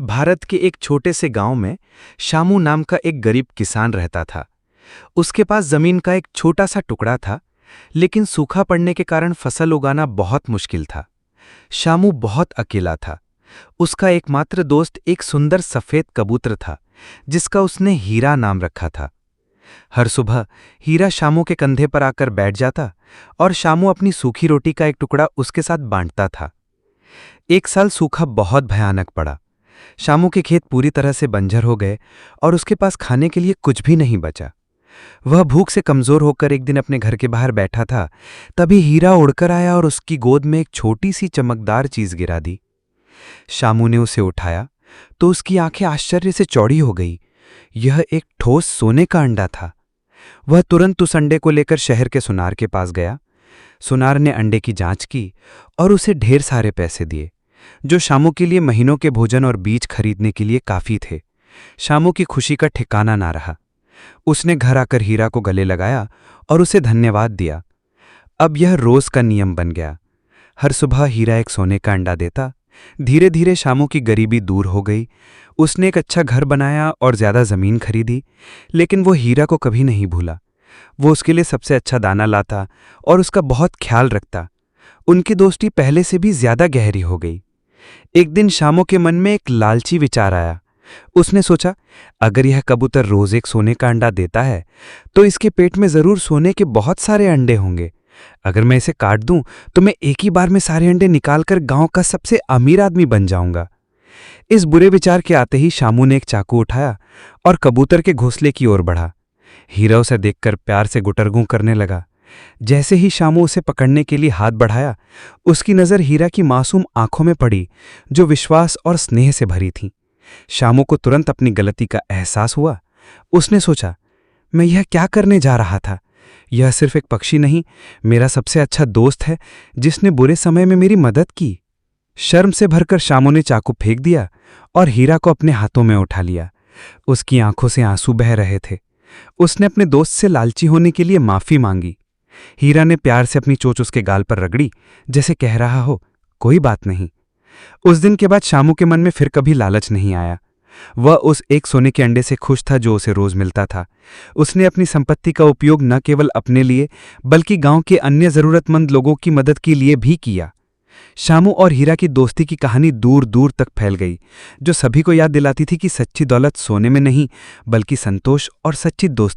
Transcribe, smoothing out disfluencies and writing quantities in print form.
भारत के एक छोटे से गांव में शामू नाम का एक गरीब किसान रहता था। उसके पास जमीन का एक छोटा सा टुकड़ा था, लेकिन सूखा पड़ने के कारण फसल उगाना बहुत मुश्किल था। शामू बहुत अकेला था। उसका एकमात्र दोस्त एक सुंदर सफेद कबूतर था, जिसका उसने हीरा नाम रखा था। हर सुबह हीरा शामू के कंधे पर आकर बैठ जाता और शामू अपनी सूखी रोटी का एक टुकड़ा उसके साथ बांटता था। एक साल सूखा बहुत भयानक पड़ा। शामू के खेत पूरी तरह से बंजर हो गए और उसके पास खाने के लिए कुछ भी नहीं बचा। वह भूख से कमजोर होकर एक दिन अपने घर के बाहर बैठा था, तभी हीरा उड़कर आया और उसकी गोद में एक छोटी सी चमकदार चीज गिरा दी। शामू ने उसे उठाया तो उसकी आंखें आश्चर्य से चौड़ी हो गई। यह एक ठोस सोने का अंडा था। वह तुरंत उस अंडे को लेकर शहर के सुनार के पास गया। सुनार ने अंडे की जांच की और उसे ढेर सारे पैसे दिए, जो शामू के लिए महीनों के भोजन और बीज खरीदने के लिए काफी थे। शामू की खुशी का ठिकाना ना रहा। उसने घर आकर हीरा को गले लगाया और उसे धन्यवाद दिया। अब यह रोज का नियम बन गया। हर सुबह हीरा एक सोने का अंडा देता। धीरे धीरे शामू की गरीबी दूर हो गई। उसने एक अच्छा घर बनाया और ज्यादा जमीन खरीदी, लेकिन वो हीरा को कभी नहीं भूला। वो उसके लिए सबसे अच्छा दाना लाता और उसका बहुत ख्याल रखता। उनकी दोस्ती पहले से भी ज्यादा गहरी हो गई। एक दिन शामू के मन में एक लालची विचार आया। उसने सोचा, अगर यह कबूतर रोज एक सोने का अंडा देता है तो इसके पेट में जरूर सोने के बहुत सारे अंडे होंगे। अगर मैं इसे काट दूं तो मैं एक ही बार में सारे अंडे निकालकर गांव का सबसे अमीर आदमी बन जाऊंगा। इस बुरे विचार के आते ही शामू ने एक चाकू उठाया और कबूतर के घोंसले की ओर बढ़ा। हीरा उसे देखकर प्यार से गुटरगूं करने लगा। जैसे ही शामू उसे पकड़ने के लिए हाथ बढ़ाया, उसकी नजर हीरा की मासूम आंखों में पड़ी, जो विश्वास और स्नेह से भरी थीं। शामू को तुरंत अपनी गलती का एहसास हुआ। उसने सोचा, मैं यह क्या करने जा रहा था? यह सिर्फ एक पक्षी नहीं, मेरा सबसे अच्छा दोस्त है, जिसने बुरे समय में मेरी मदद की। शर्म से भरकर शामू ने चाकू फेंक दिया और हीरा को अपने हाथों में उठा लिया। उसकी आंखों से आंसू बह रहे थे। उसने अपने दोस्त से लालची होने के लिए माफी मांगी। हीरा ने प्यार से अपनी चोंच उसके गाल पर रगड़ी, जैसे कह रहा हो, कोई बात नहीं। उस दिन के बाद शामू के मन में फिर कभी लालच नहीं आया। वह उस एक सोने के अंडे से खुश था जो उसे रोज मिलता था। उसने अपनी संपत्ति का उपयोग न केवल अपने लिए बल्कि गांव के अन्य जरूरतमंद लोगों की मदद के लिए भी किया। शामू और हीरा की दोस्ती की कहानी दूर दूर तक फैल गई, जो सभी को याद दिलाती थी कि सच्ची दौलत सोने में नहीं बल्कि संतोष और सच्ची दोस्ती